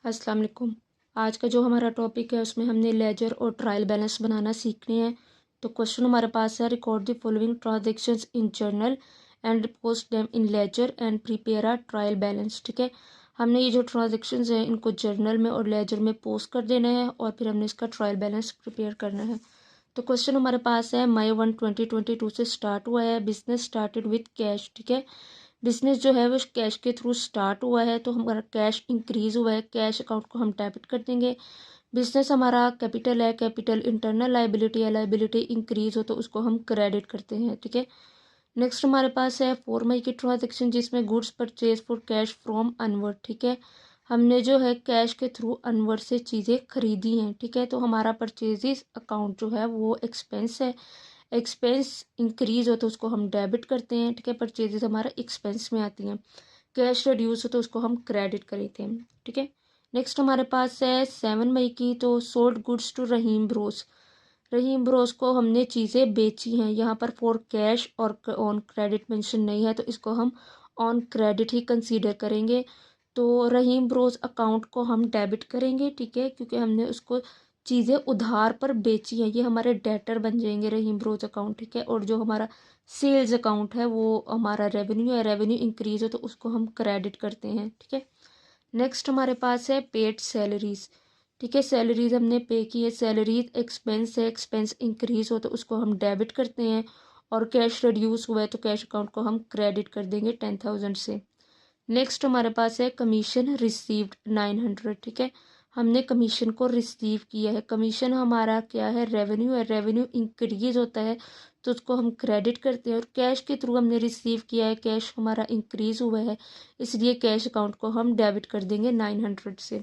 अस्सलाम वालेकुम। आज का जो हमारा टॉपिक है उसमें हमने लेजर और ट्रायल बैलेंस बनाना सीखने हैं। तो क्वेश्चन हमारे पास है, record the following transactions in journal and post them in ledger and prepare a trial balance. ठीक है, हमने ये जो ट्रांजैक्शंस हैं इनको जर्नल में और लेजर में पोस्ट कर देना है और फिर हमने इसका ट्रायल बैलेंस प्रिपेयर करना है। तो क्वेश्चन हमारे पास है, मई 1 2022 से स्टार्ट हुआ है, बिजनेस स्टार्टेड विथ कैश। ठीक है, बिजनेस जो है वो कैश के थ्रू स्टार्ट हुआ है, तो हमारा कैश इंक्रीज हुआ है, कैश अकाउंट को हम डेबिट कर देंगे। बिजनेस हमारा कैपिटल है, कैपिटल इंटरनल लाइबिलिटी है, लाइबिलिटी इंक्रीज हो तो उसको हम क्रेडिट करते हैं। ठीक है, नेक्स्ट हमारे पास है 4 मई की ट्रांजेक्शन, जिसमें goods purchase for cash from onward. ठीक है, हमने जो है कैश के थ्रू अनवर्ड से चीज़ें खरीदी हैं। ठीक है, तो हमारा परचेजेस अकाउंट जो है वो एक्सपेंस है, एक्सपेंस इंक्रीज हो तो उसको हम डेबिट करते हैं। ठीक है, परचेजेस हमारा एक्सपेंस में आती हैं, कैश रिड्यूस हो तो उसको हम क्रेडिट करते हैं। ठीक है, नेक्स्ट हमारे पास है 7 मई की, तो sold goods to Rahim bros. Rahim bros को हमने चीज़ें बेची हैं, यहाँ पर फॉर कैश और ऑन क्रेडिट मेंशन नहीं है तो इसको हम ऑन क्रेडिट ही कंसीडर करेंगे। तो रहीम ब्रोस अकाउंट को हम डेबिट करेंगे। ठीक है, क्योंकि हमने उसको चीज़ें उधार पर बेची हैं, ये हमारे डेटर बन जाएंगे रहीम ब्रोस अकाउंट। ठीक है, और जो हमारा सेल्स अकाउंट है वो हमारा रेवेन्यू है, रेवेन्यू इंक्रीज हो तो उसको हम क्रेडिट करते हैं। ठीक है, नेक्स्ट हमारे पास है पेड सैलरीज। ठीक है, सैलरीज हमने पे की है, सैलरीज एक्सपेंस है, एक्सपेंस इंक्रीज हो तो उसको हम डेबिट करते हैं, और कैश रिड्यूस हुआ है तो कैश अकाउंट को हम क्रेडिट कर देंगे 10,000 से। नेक्स्ट हमारे पास है कमीशन रिसीव्ड 900। ठीक है, हमने कमीशन को रिसीव किया है, कमीशन हमारा क्या है, रेवेन्यू है, रेवेन्यू इंक्रीज होता है तो उसको हम क्रेडिट करते हैं, और कैश के थ्रू हमने रिसीव किया है, कैश हमारा इंक्रीज हुआ है इसलिए कैश अकाउंट को हम डेबिट कर देंगे 900 से।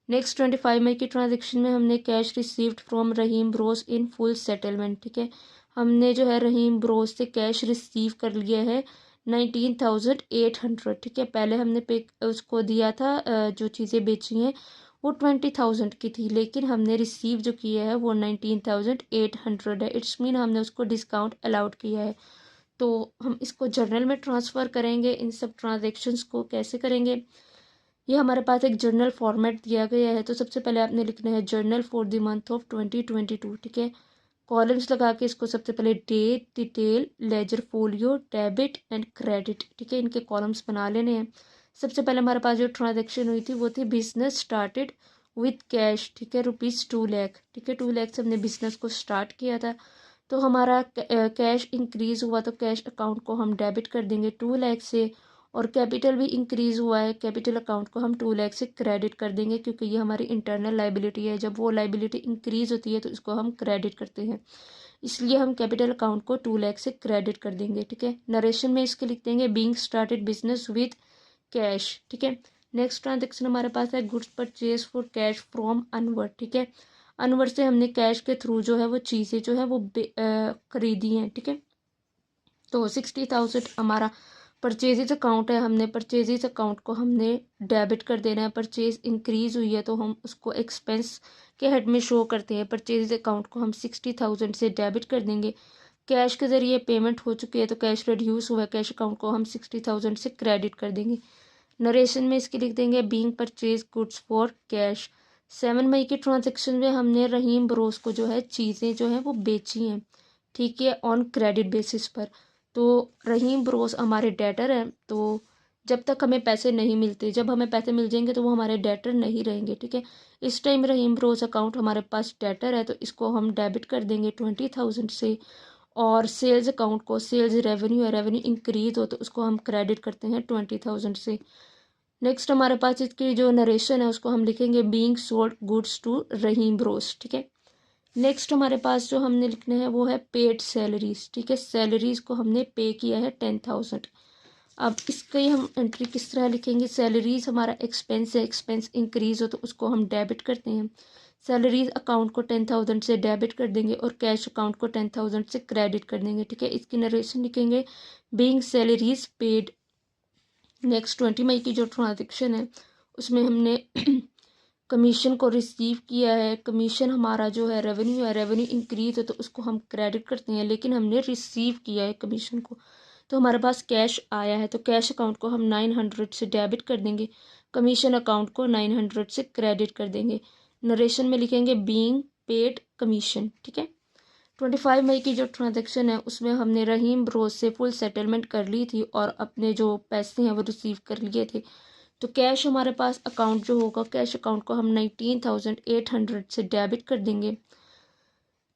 नेक्स्ट 25 मई की ट्रांजेक्शन में हमने cash received from Rahim Bros in full settlement. ठीक है, हमने जो है रहीम ब्रोस से कैश रिसीव कर लिया है 19,800। ठीक है, पहले हमने पे उसको दिया था, जो चीज़ें बेची हैं वो 20,000 की थी, लेकिन हमने रिसीव जो किया है वो 19,800 है। इट्स मीन हमने उसको डिस्काउंट अलाउड किया है। तो हम इसको जर्नल में ट्रांसफ़र करेंगे। इन सब ट्रांजेक्शन्स को कैसे करेंगे, ये हमारे पास एक जर्नल फॉर्मेट दिया गया है। तो सबसे पहले आपने लिखना है journal for the month of 2022। ठीक है, कॉलम्स लगा के इसको सबसे पहले date, detail, ledger folio, debit and credit. ठीक है, इनके कॉलम्स बना लेने हैं। सबसे पहले हमारे पास जो ट्रांजेक्शन हुई थी वो थी बिजनेस स्टार्टेड विथ कैश। ठीक है, ₹2 लाख। ठीक है, 2 लाख से हमने बिजनेस को स्टार्ट किया था, तो हमारा कैश इंक्रीज हुआ तो कैश अकाउंट को हम डेबिट कर देंगे 2 लाख से, और कैपिटल भी इंक्रीज हुआ है, कैपिटल अकाउंट को हम 2 लाख से क्रेडिट कर देंगे, क्योंकि ये हमारी इंटरनल लाइबिलिटी है, जब वो लाइबिलिटी इंक्रीज होती है तो इसको हम क्रेडिट करते हैं, इसलिए हम कैपिटल अकाउंट को 2 लाख से क्रेडिट कर देंगे। ठीक है, नरेशन में इसके लिख देंगे being started business with cash. ठीक है, नेक्स्ट ट्रांजेक्शन हमारे पास है goods purchase for cash from onward. ठीक है, अनवर्ड से हमने कैश के थ्रू जो है वो चीज़ें जो है वो खरीदी हैं। ठीक है, तो 60,000 हमारा परचेजेज अकाउंट है, हमने परचेजेज अकाउंट को हमने डेबिट कर देना है। परचेज इंक्रीज हुई है तो हम उसको एक्सपेंस के हेड में शो करते हैं, परचेज अकाउंट को हम 60,000 से डेबिट कर देंगे। कैश के ज़रिए पेमेंट हो चुकी है तो कैश रिड्यूस हुआ है, कैश अकाउंट को हम 60,000 से क्रेडिट कर देंगे। नरेशन में इसके लिख देंगे being purchase goods for cash. 7 मई की ट्रांजेक्शन में हमने रहीम ब्रोस को जो है चीज़ें जो है वो बेची हैं। ठीक है, ऑन क्रेडिट बेसिस पर। तो रहीम ब्रोस हमारे डेटर हैं, तो जब तक हमें पैसे नहीं मिलते, जब हमें पैसे मिल जाएंगे तो वो हमारे डेटर नहीं रहेंगे। ठीक है, इस टाइम रहीम ब्रोस अकाउंट हमारे पास डेटर है तो इसको हम डेबिट कर देंगे 20,000 से, और सेल्स अकाउंट को, सेल्स रेवेन्यू है, रेवेन्यू इंक्रीज हो तो उसको हम क्रेडिट करते हैं 20,000 से। नेक्स्ट हमारे पास इसकी जो नरेशन है उसको हम लिखेंगे being sold goods to Rahim bros. ठीक है, नेक्स्ट हमारे पास जो हमने लिखना है वो है पेड सैलरीज। ठीक है, सैलरीज को हमने पे किया है 10,000। अब इसकी हम एंट्री किस तरह लिखेंगे, सैलरीज हमारा एक्सपेंस है, एक्सपेंस इंक्रीज हो तो उसको हम डेबिट करते हैं। सैलरीज अकाउंट को 10,000 से डेबिट कर देंगे और कैश अकाउंट को 10,000 से क्रेडिट कर देंगे। ठीक है, इसकी नरेशन लिखेंगे बीइंग सैलरीज पेड। नेक्स्ट 20 मई की जो ट्रांजेक्शन है उसमें हमने कमीशन को रिसीव किया है, कमीशन हमारा जो है रेवेन्यू है, रेवेन्यू इंक्रीज है तो उसको हम क्रेडिट करते हैं, लेकिन हमने रिसीव किया है कमीशन को तो हमारे पास कैश आया है, तो कैश अकाउंट को हम 900 से डेबिट कर देंगे। कमीशन अकाउंट को 900 से क्रेडिट कर देंगे। नरेशन में लिखेंगे बीइंग पेड कमीशन, ठीक है। 25 मई की जो ट्रांजैक्शन है उसमें हमने रहीम ब्रोस से फुल सेटलमेंट कर ली थी और अपने जो पैसे हैं वो रिसीव कर लिए थे। तो कैश हमारे पास अकाउंट जो होगा, कैश अकाउंट को हम 19,800 से डेबिट कर देंगे।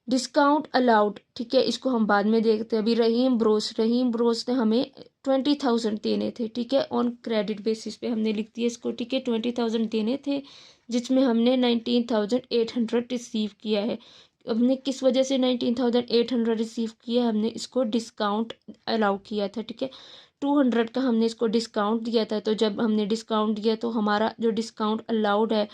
डिस्काउंट अलाउड, ठीक है, इसको हम बाद में देखते हैं। अभी रहीम ब्रोस ने हमें 20,000 देने थे, ठीक है, ऑन क्रेडिट बेसिस पे हमने लिख दिया इसको, ठीक है। 20,000 देने थे जिसमें हमने 19,800 रिसीव किया है। हमने किस वजह से 19,800 रिसीव किया, हमने इसको डिस्काउंट अलाउ किया था, ठीक है। 200 का हमने इसको डिस्काउंट दिया था। तो जब हमने डिस्काउंट दिया तो हमारा जो डिस्काउंट अलाउड है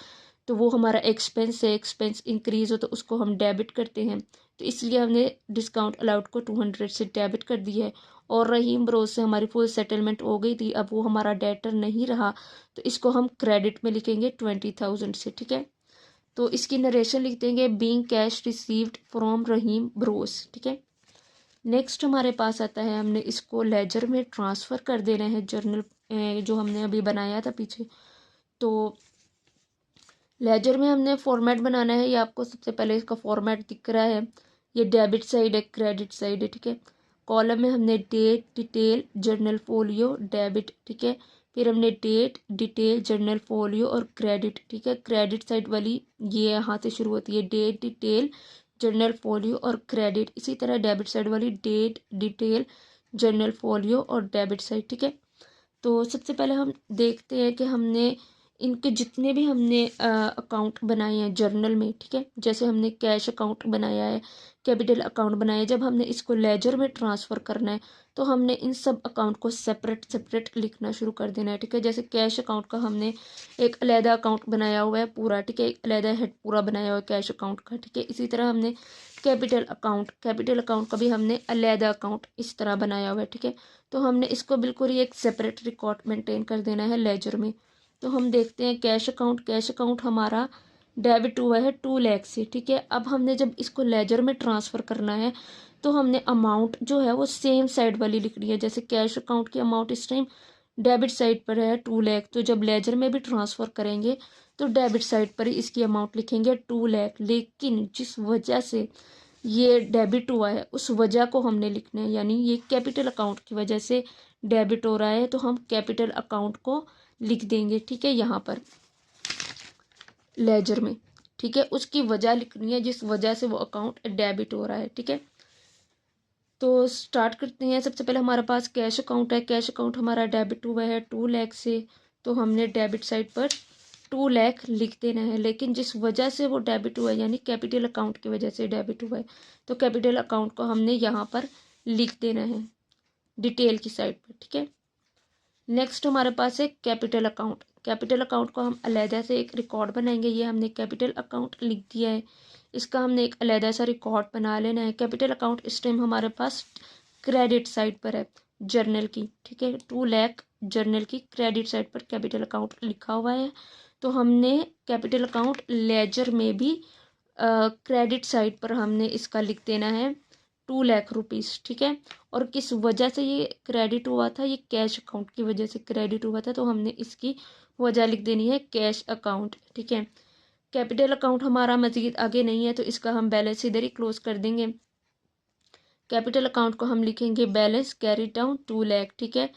तो वो हमारा एक्सपेंस है, एक्सपेंस इंक्रीज हो तो उसको हम डेबिट करते हैं। तो इसलिए हमने डिस्काउंट अलाउड को 200 से डेबिट कर दिया है। और रहीम ब्रोस से हमारी फुल सेटलमेंट हो गई थी, अब वो हमारा डेटर नहीं रहा तो इसको हम क्रेडिट में लिखेंगे 20,000 से, ठीक है। तो इसकी नरेशन लिख देंगे being cash received from Rahim bros, ठीक है। नेक्स्ट हमारे पास आता है, हमने इसको लेजर में ट्रांसफ़र कर देना है, जर्नल जो हमने अभी बनाया था पीछे। तो लेजर में हमने फॉर्मेट बनाना है, ये आपको सबसे पहले इसका फॉर्मेट दिख रहा है, ये डेबिट साइड है, क्रेडिट साइड है, ठीक है। कॉलम में हमने date, detail, journal folio, debit, ठीक है। फिर हमने डेट, डिटेल, जर्नल फोलियो और क्रेडिट, ठीक है। क्रेडिट साइड वाली ये यहाँ से शुरू होती है, डेट, डिटेल, जर्नल फोलियो और क्रेडिट। इसी तरह डेबिट साइड वाली डेट, डिटेल, जर्नल फोलियो और डेबिट साइड, ठीक है। तो सबसे पहले हम देखते हैं कि हमने इनके जितने भी हमने अकाउंट बनाए हैं जर्नल में, ठीक है, जैसे हमने कैश अकाउंट बनाया है, कैपिटल अकाउंट बनाया है, जब हमने इसको लेजर में ट्रांसफ़र करना है तो हमने इन सब अकाउंट को सेपरेट सेपरेट लिखना शुरू कर देना है, ठीक है। जैसे कैश अकाउंट का हमने एक अलहदा अकाउंट बनाया हुआ है पूरा, ठीक है, एक अलहदा हेड पूरा बनाया हुआ है कैश अकाउंट का, ठीक है। इसी तरह हमने कैपिटल अकाउंट का भी हमने अलहदा अकाउंट इस तरह बनाया हुआ है, ठीक है। तो हमने इसको बिल्कुल ही एक सेपरेट रिकॉर्ड मेंटेन कर देना है लेजर में। तो हम देखते हैं कैश अकाउंट हमारा डेबिट हुआ है 2 लाख से, ठीक है। अब हमने जब इसको लेजर में ट्रांसफ़र करना है तो हमने अमाउंट जो है वो सेम साइड वाली लिखनी है। जैसे कैश अकाउंट की अमाउंट इस टाइम डेबिट साइड पर है 2 लाख, तो जब लेजर में भी ट्रांसफ़र करेंगे तो डेबिट साइड पर ही इसकी अमाउंट लिखेंगे 2 लाख। लेकिन जिस वजह से ये डेबिट हुआ है उस वजह को हमने लिखना है, यानी ये कैपिटल अकाउंट की वजह से डेबिट हो रहा है तो हम कैपिटल अकाउंट को लिख देंगे, ठीक है, यहाँ पर लेजर में, ठीक है। उसकी वजह लिखनी है जिस वजह से वो अकाउंट डेबिट हो रहा है, ठीक है। तो स्टार्ट करते हैं। सबसे पहले हमारे पास कैश अकाउंट है, कैश अकाउंट हमारा डेबिट हुआ है 2 लाख से, तो हमने डेबिट साइड पर 2 लाख लिख देना है। लेकिन जिस वजह से वो डेबिट हुआ है यानी कैपिटल अकाउंट की वजह से डेबिट हुआ है तो कैपिटल अकाउंट को हमने यहाँ पर लिख देना है डिटेल की साइड पर, ठीक है। नेक्स्ट हमारे पास है कैपिटल अकाउंट। कैपिटल अकाउंट को हम अलहदा से एक रिकॉर्ड बनाएंगे। ये हमने कैपिटल अकाउंट लिख दिया है, इसका हमने एक अलहदा सा रिकॉर्ड बना लेना है। कैपिटल अकाउंट इस टाइम हमारे पास क्रेडिट साइड पर है जर्नल की, ठीक है। 2 लाख जर्नल की क्रेडिट साइड पर कैपिटल अकाउंट लिखा हुआ है। तो हमने कैपिटल अकाउंट लेजर में भी क्रेडिट साइड पर हमने इसका लिख देना है 2 लाख रुपीज़, ठीक है। और किस वजह से ये क्रेडिट हुआ था, ये कैश अकाउंट की वजह से क्रेडिट हुआ था, तो हमने इसकी वजह लिख देनी है कैश अकाउंट, ठीक है। कैपिटल अकाउंट हमारा मज़ीद आगे नहीं है तो इसका हम बैलेंस इधर ही क्लोज कर देंगे। कैपिटल अकाउंट को हम लिखेंगे बैलेंस कैरी डाउन 2 लाख, ठीक है।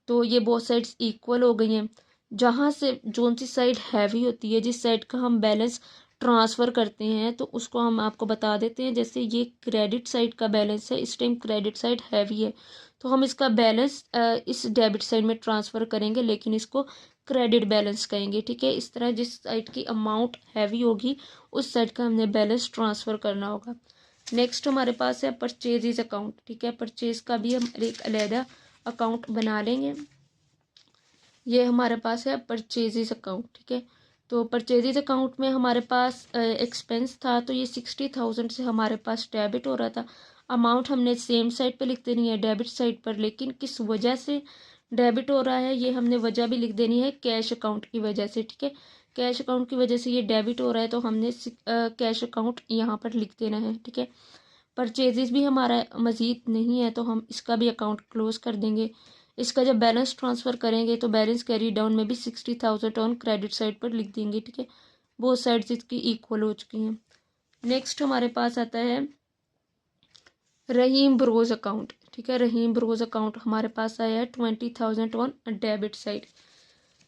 तो ये बोथ साइड्स इक्वल हो गई हैं। जहाँ से जोन सी साइड हैवी होती है, जिस साइड का हम बैलेंस ट्रांसफ़र करते हैं, तो उसको हम आपको बता देते हैं। जैसे ये क्रेडिट साइड का बैलेंस है, इस टाइम क्रेडिट साइड हैवी है तो हम इसका बैलेंस इस डेबिट साइड में ट्रांसफ़र करेंगे, लेकिन इसको क्रेडिट बैलेंस कहेंगे, ठीक है। इस तरह जिस साइड की अमाउंट हैवी होगी उस साइड का हमने बैलेंस ट्रांसफ़र करना होगा। नेक्स्ट हमारे पास है परचेजेज अकाउंट, ठीक है। परचेज का भी हम एक अलहदा अकाउंट बना लेंगे। ये हमारे पास है परचेजेज अकाउंट, ठीक है। तो परचेजेज अकाउंट में हमारे पास एक्सपेंस था, तो ये 60,000 से हमारे पास डेबिट हो रहा था। अमाउंट हमने सेम साइड पे लिख देनी है डेबिट साइड पर, लेकिन किस वजह से डेबिट हो रहा है ये हमने वजह भी लिख देनी है कैश अकाउंट की वजह से, ठीक है। कैश अकाउंट की वजह से ये डेबिट हो रहा है तो हमने कैश अकाउंट यहाँ पर लिख देना है, ठीक है। परचेजेस भी हमारा मज़ीद नहीं है तो हम इसका भी अकाउंट क्लोज कर देंगे। इसका जब बैलेंस ट्रांसफ़र करेंगे तो बैलेंस कैरी डाउन में भी 60,000 ऑन क्रेडिट साइड पर लिख देंगे, ठीक है। बोथ साइड्स इसकी इक्वल हो चुकी हैं। नेक्स्ट हमारे पास आता है रहीम ब्रोज अकाउंट, ठीक है। रहीम ब्रोज अकाउंट हमारे पास आया है 20,000 on debit side.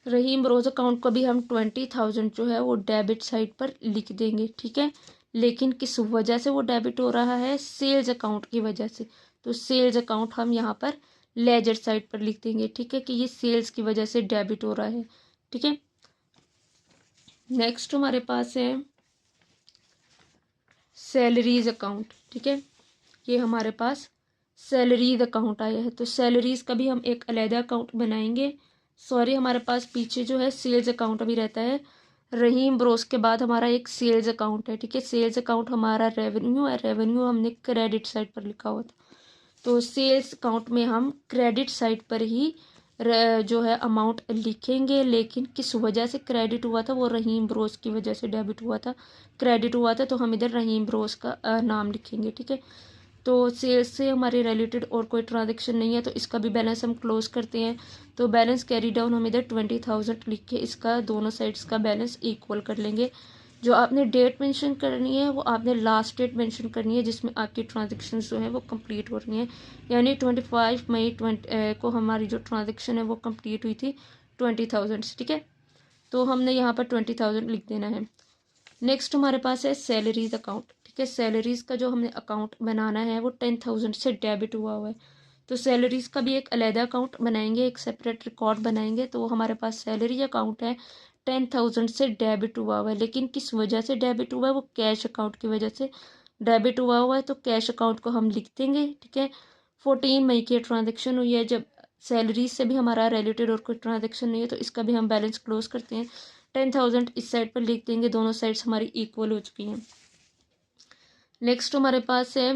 Rahim bros account को भी हम 20,000 जो है वो डेबिट साइड पर लिख देंगे, ठीक है। लेकिन किस वजह से वो डेबिट हो रहा है, सेल्स अकाउंट की वजह से। तो सेल्स अकाउंट हम यहाँ पर लेजर साइड पर लिख देंगे, ठीक है, कि ये सेल्स की वजह से डेबिट हो रहा है, ठीक है। नेक्स्ट हमारे पास है सैलरीज अकाउंट, ठीक है। ये हमारे पास सैलरीज अकाउंट आया है, तो सैलरीज का भी हम एक अलहदा अकाउंट बनाएंगे। सॉरी, हमारे पास पीछे जो है सेल्स अकाउंट अभी रहता है। रहीम ब्रोस के बाद हमारा एक सेल्स अकाउंट है, ठीक है। सेल्स अकाउंट हमारा रेवेन्यू है, रेवेन्यू हमने क्रेडिट साइड पर लिखा हुआ था। तो सेल्स अकाउंट में हम क्रेडिट साइड पर ही जो है अमाउंट लिखेंगे, लेकिन किस वजह से क्रेडिट हुआ था, वो रहीम ब्रोस की वजह से डेबिट हुआ था, क्रेडिट हुआ था, तो हम इधर रहीम ब्रोस का नाम लिखेंगे, ठीक है। तो सेल्स से हमारे रिलेटेड और कोई ट्रांजेक्शन नहीं है, तो इसका भी बैलेंस हम क्लोज करते हैं। तो बैलेंस कैरी डाउन हम इधर 20,000 लिख के इसका दोनों साइड्स का बैलेंस इक्वल कर लेंगे। जो आपने डेट मेंशन करनी है वो आपने लास्ट डेट मेंशन करनी है जिसमें आपकी ट्रांजेक्शन जो है वो कंप्लीट हो रही हैं। यानी 25 मई को हमारी जो ट्रांजेक्शन है वो कंप्लीट हुई थी 20,000 से, ठीक है। तो हमने यहाँ पर 20,000 लिख देना है। नेक्स्ट हमारे पास है सैलरीज अकाउंट, ठीक है। सैलरीज का जो हमने अकाउंट बनाना है वो 10,000 से डेबिट हुआ है। तो सैलरीज का भी एक अलहदा अकाउंट बनाएंगे, एक सेपरेट रिकॉर्ड बनाएंगे। तो हमारे पास सैलरी अकाउंट है 10,000 से डेबिट हुआ है, लेकिन किस वजह से डेबिट हुआ है, वो कैश अकाउंट की वजह से डेबिट हुआ है। तो कैश अकाउंट को हम लिख देंगे, ठीक है। 14 मई की ट्रांजेक्शन हुई है, जब सैलरी से भी हमारा रिलेटेड और कोई ट्रांजेक्शन नहीं है, तो इसका भी हम बैलेंस क्लोज करते हैं। 10,000 इस साइड पर लिख देंगे, दोनों साइड्स हमारी इक्वल हो चुकी हैं। नेक्स्ट हमारे पास है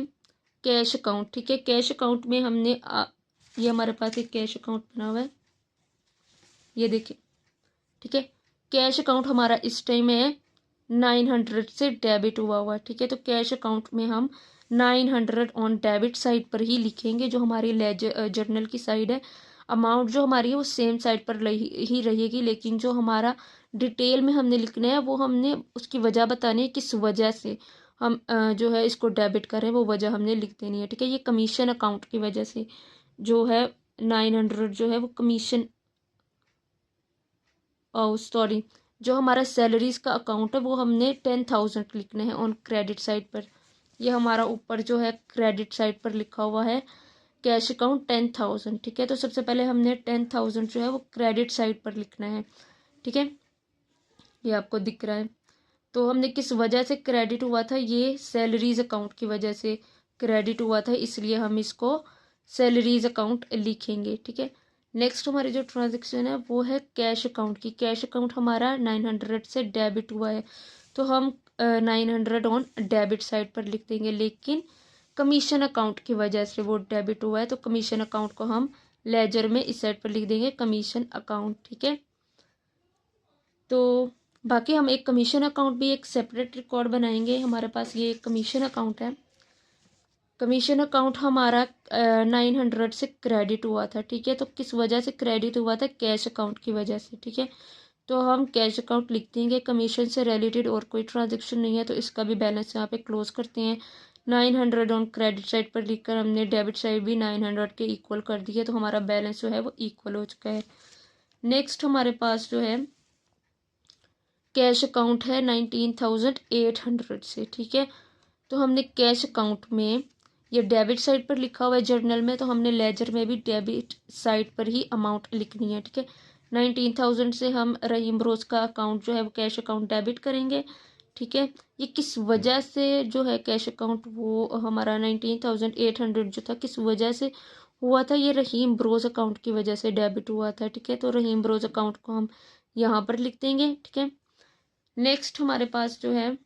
कैश अकाउंट, ठीक है। कैश अकाउंट में हमने ये हमारे पास एक कैश अकाउंट बना हुआ है, ये देखिए, ठीक है। कैश अकाउंट हमारा इस टाइम है 900 से डेबिट हुआ, ठीक है। तो कैश अकाउंट में हम 900 ऑन डेबिट साइड पर ही लिखेंगे, जो हमारी लेजर जर्नल की साइड है। अमाउंट जो हमारी है वो सेम साइड पर ही रहेगी, लेकिन जो हमारा डिटेल में हमने लिखना है वो हमने उसकी वजह बतानी है, किस वजह से हम जो है इसको डेबिट करें, वो वजह हमने लिख देनी है, ठीक है। ये कमीशन अकाउंट की वजह से जो है 900 जो है वो कमीशन, सॉरी, जो हमारा सैलरीज का अकाउंट है वो हमने 10,000 लिखना है ऑन क्रेडिट साइड पर। ये हमारा ऊपर जो है क्रेडिट साइड पर लिखा हुआ है कैश अकाउंट 10,000, ठीक है। तो सबसे पहले हमने 10,000 जो है वो क्रेडिट साइड पर लिखना है, ठीक है। ये आपको दिख रहा है। तो हमने किस वजह से क्रेडिट हुआ था, ये सैलरीज अकाउंट की वजह से क्रेडिट हुआ था, इसलिए हम इसको सैलरीज अकाउंट लिखेंगे, ठीक है। नेक्स्ट हमारी जो ट्रांजेक्शन है वो है कैश अकाउंट की। कैश अकाउंट हमारा 900 से डेबिट हुआ है, तो हम 900 ऑन डेबिट साइड पर लिख देंगे, लेकिन कमीशन अकाउंट की वजह से वो डेबिट हुआ है, तो कमीशन अकाउंट को हम लेजर में इस साइड पर लिख देंगे कमीशन अकाउंट, ठीक है। तो बाकी हम एक कमीशन अकाउंट भी एक सेपरेट रिकॉर्ड बनाएंगे। हमारे पास ये एक कमीशन अकाउंट है। कमीशन अकाउंट हमारा 900 से क्रेडिट हुआ था, ठीक है। तो किस वजह से क्रेडिट हुआ था, कैश अकाउंट की वजह से, ठीक है। तो हम कैश अकाउंट लिख देंगे, कमीशन से रिलेटेड और कोई ट्रांजेक्शन नहीं है, तो इसका भी बैलेंस यहाँ पे क्लोज करते हैं। 900 ऑन क्रेडिट साइड पर लिखकर हमने डेबिट साइड भी 900 के इक्वल कर दिया, तो हमारा बैलेंस जो है वो इक्वल हो चुका है। नेक्स्ट हमारे पास जो है कैश अकाउंट है 19,800 से, ठीक है। तो हमने कैश अकाउंट में ये डेबिट साइड पर लिखा हुआ है जर्नल में, तो हमने लेजर में भी डेबिट साइड पर ही अमाउंट लिखनी है, ठीक है। 19,000 से हम रहीम ब्रोस का अकाउंट जो है वो कैश अकाउंट डेबिट करेंगे, ठीक है। ये किस वजह से जो है कैश अकाउंट वो हमारा 19,800 जो था किस वजह से हुआ था, ये रहीम ब्रोस अकाउंट की वजह से डेबिट हुआ था, ठीक है। तो रहीम ब्रोस अकाउंट को हम यहाँ पर लिख देंगे, ठीक है। नेक्स्ट हमारे पास जो है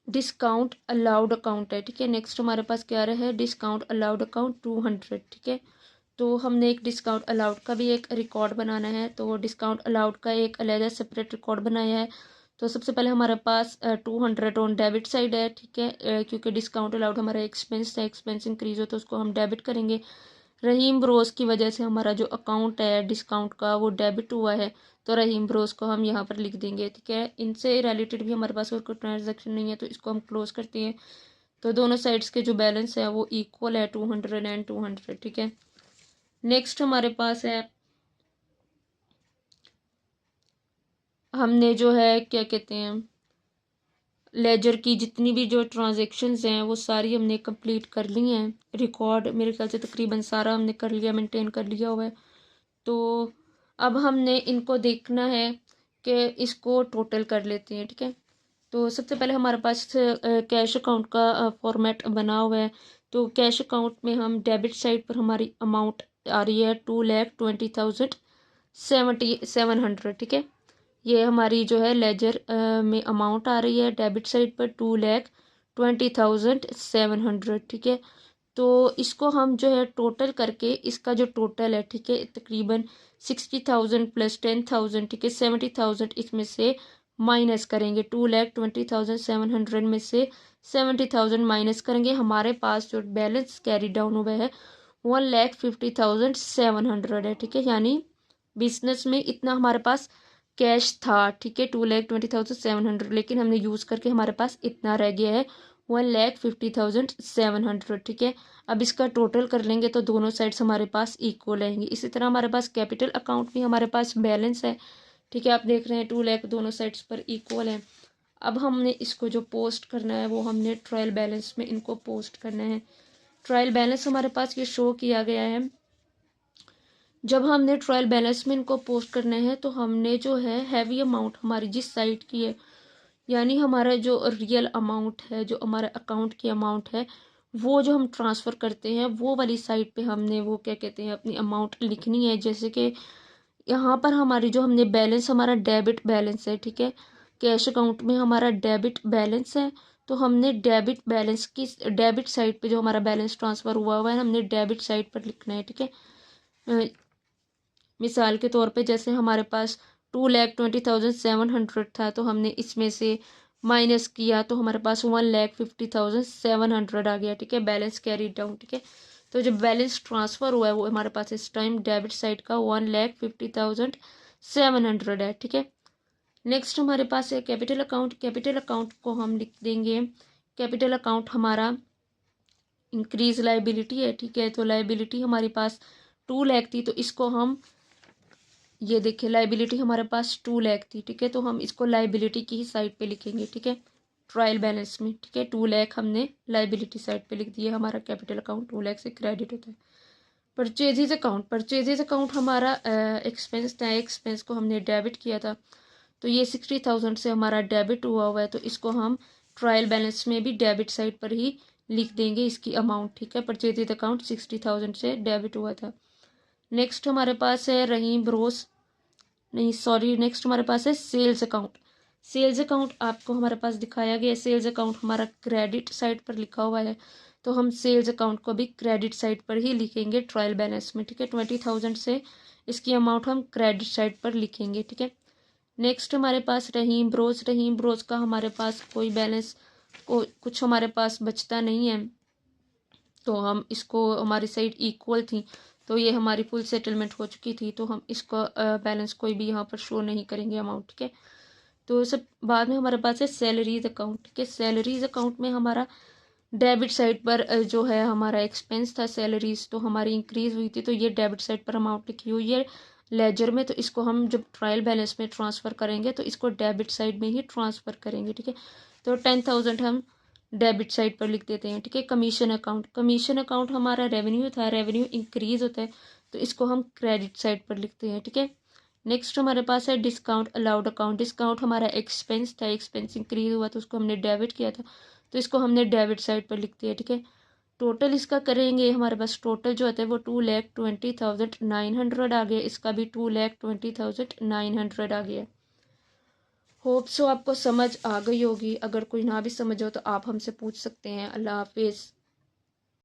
डिस्काउंट अलाउड अकाउंट है, ठीक है। नेक्स्ट हमारे पास क्या रहा है, डिस्काउंट अलाउड अकाउंट 200, ठीक है। तो हमने एक डिस्काउंट अलाउड का भी एक रिकॉर्ड बनाना है, तो डिस्काउंट अलाउड का एक अलग सेपरेट रिकॉर्ड बनाया है। तो सबसे पहले हमारे पास 200 ऑन डेबिट साइड है, ठीक है, क्योंकि डिस्काउंट अलाउड हमारा एक्सपेंस है, एक्सपेंस इंक्रीज हो तो उसको हम डेबिट करेंगे। रहीम ब्रोस की वजह से हमारा जो अकाउंट है डिस्काउंट का वो डेबिट हुआ है, तो रहीम ब्रोस को हम यहाँ पर लिख देंगे, ठीक है। इनसे रिलेटेड भी हमारे पास और कोई ट्रांजेक्शन नहीं है, तो इसको हम क्लोज करते हैं। तो दोनों साइड्स के जो बैलेंस है वो इक्वल है, 200 एंड 200, ठीक है। नेक्स्ट हमारे पास है, हमने जो है क्या कहते हैं, लेजर की जितनी भी जो ट्रांजेक्शन्स हैं वो सारी हमने कंप्लीट कर ली हैं। रिकॉर्ड मेरे ख्याल से तकरीबन सारा हमने कर लिया, मेंटेन कर लिया हुआ है। तो अब हमने इनको देखना है कि इसको टोटल कर लेते हैं, ठीक है। तो सबसे पहले हमारे पास कैश अकाउंट का फॉर्मेट बना हुआ है। तो कैश अकाउंट में हम डेबिट साइड पर हमारी अमाउंट आ रही है 2,20,700, ठीक है। ये हमारी जो है लेजर में अमाउंट आ रही है डेबिट साइड पर 2,20,700, ठीक है। तो इसको हम जो है टोटल करके इसका जो टोटल है, ठीक है, तकरीबन 60,000 प्लस 10,000, ठीक है, 70,000 इसमें से माइनस करेंगे। 2,20,700 में से 70,000 माइनस करेंगे। हमारे पास जो बैलेंस कैरी डाउन हुआ है 1,50,700 है, ठीक है। यानी बिजनेस में इतना हमारे पास कैश था, ठीक है, 2,20,700, लेकिन हमने यूज़ करके हमारे पास इतना रह गया है 1,50,700, ठीक है। अब इसका टोटल कर लेंगे तो दोनों साइड्स हमारे पास इक्वल रहेंगी। इसी तरह हमारे पास कैपिटल अकाउंट में हमारे पास बैलेंस है, ठीक है, आप देख रहे हैं 2 लाख दोनों साइड्स पर इक्वल है। अब हमने इसको जो पोस्ट करना है वो हमने ट्रायल बैलेंस में इनको पोस्ट करना है। ट्रायल बैलेंस हमारे पास ये शो किया गया है। जब हमने ट्रायल बैलेंस में इनको पोस्ट करना है तो हमने जो है हैवी अमाउंट हमारी जिस साइड की है, यानी हमारा जो रियल अमाउंट है, जो हमारा अकाउंट की अमाउंट है, वो जो हम ट्रांसफ़र करते हैं वो वाली साइड पे हमने वो क्या कहते हैं अपनी अमाउंट लिखनी है। जैसे कि यहाँ पर हमारी जो हमने बैलेंस हमारा डेबिट बैलेंस है, ठीक है, कैश अकाउंट में हमारा डेबिट बैलेंस है। तो हमने डेबिट बैलेंस की डेबिट साइड पे जो हमारा बैलेंस ट्रांसफ़र हुआ है हमने डेबिट साइड पर लिखना है, ठीक है। मिसाल के तौर पे जैसे हमारे पास 2,20,700 था, तो हमने इसमें से माइनस किया तो हमारे पास 1,50,700 आ गया, ठीक है, बैलेंस कैरी डाउन, ठीक है। तो जो बैलेंस ट्रांसफ़र हुआ है वो हमारे पास इस टाइम डेबिट साइड का 1,50,700 है, ठीक है। नेक्स्ट हमारे पास है कैपिटल अकाउंट। कैपिटल अकाउंट को हम लिख देंगे, कैपिटल अकाउंट हमारा इंक्रीज लाइबिलिटी है, ठीक है। तो लाइबिलिटी हमारे पास 2 लाख थी, तो इसको हम ये देखिए लाइबिलिटी हमारे पास 2 लाख थी, ठीक है, तो हम इसको लाइबिलिटी की ही साइड पे लिखेंगे, ठीक है, ट्रायल बैलेंस में, ठीक है। 2 लाख हमने लाइबिलिटी साइड पे लिख दिया। हमारा कैपिटल अकाउंट 2 लाख से क्रेडिट होता है। परचेजेज अकाउंट, परचेजेज अकाउंट हमारा एक्सपेंस था, एक्सपेंस को हमने डेबिट किया था, तो ये 60,000 से हमारा डेबिट हुआ है, तो इसको हम ट्रायल बैलेंस में भी डेबिट साइड पर ही लिख देंगे इसकी अमाउंट, ठीक है। परचेजेज अकाउंट 60,000 से डेबिट हुआ था। नेक्स्ट हमारे पास है रहीम ब्रोस, नहीं सॉरी, नेक्स्ट हमारे पास है सेल्स अकाउंट। सेल्स अकाउंट आपको हमारे पास दिखाया गया है। सेल्स अकाउंट हमारा क्रेडिट साइड पर लिखा हुआ है, तो हम सेल्स अकाउंट को भी क्रेडिट साइड पर ही लिखेंगे ट्रायल बैलेंस में, ठीक है। 20,000 से इसकी अमाउंट हम क्रेडिट साइड पर लिखेंगे, ठीक है। नेक्स्ट हमारे पास रहीम ब्रोस। रहीम ब्रोस का हमारे पास कोई बैलेंस को कुछ हमारे पास बचता नहीं है, तो हम इसको हमारी साइड इक्वल थी, तो ये हमारी फुल सेटलमेंट हो चुकी थी, तो हम इसको बैलेंस कोई भी यहाँ पर शो नहीं करेंगे अमाउंट, ठीक है। तो सब बाद में हमारे पास है सैलरीज अकाउंट, ठीक है। सैलरीज अकाउंट में हमारा डेबिट साइड पर जो है हमारा एक्सपेंस था सैलरीज, तो हमारी इंक्रीज हुई थी, तो ये डेबिट साइड पर अमाउंट लिखी हुई है लेजर में, तो इसको हम जब ट्रायल बैलेंस में ट्रांसफ़र करेंगे तो इसको डेबिट साइड में ही ट्रांसफ़र करेंगे, ठीक है। तो 10,000 हम डेबिट साइड पर लिख देते हैं, ठीक है। कमीशन अकाउंट, कमीशन अकाउंट हमारा रेवेन्यू था, रेवेन्यू इंक्रीज होता है, तो इसको हम क्रेडिट साइड पर लिखते हैं, ठीक है। नेक्स्ट हमारे पास है डिस्काउंट अलाउड अकाउंट। डिस्काउंट हमारा एक्सपेंस था, एक्सपेंस इंक्रीज हुआ तो उसको हमने डेबिट किया था, तो इसको हमने डेबिट साइड पर लिखते हैं, ठीक है। टोटल इसका करेंगे, हमारे पास टोटल जो होता है वो 2,20,900 आ गया, इसका भी 2,20,900 आ गया। होप सो आपको समझ आ गई होगी। अगर कोई ना भी समझ हो तो आप हमसे पूछ सकते हैं। अल्लाह हाफिज़।